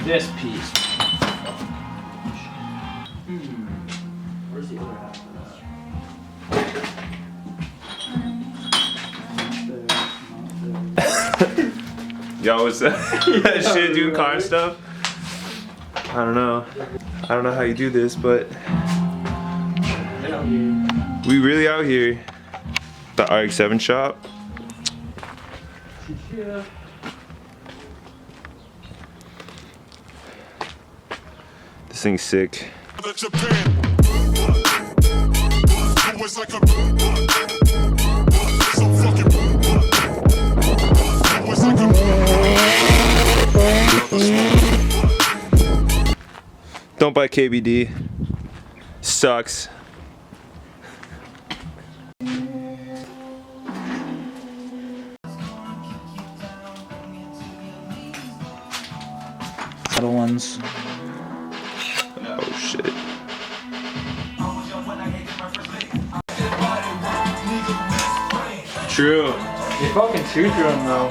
this piece. Where's the other half of that? Yo, what's that? Yeah, shit, doing car stuff. I don't know how you do this, but we really out here. The RX7 shop. Yeah. This thing's sick. Don't buy KBD. Sucks. Other ones. Oh shit. True. They fucking too drum though.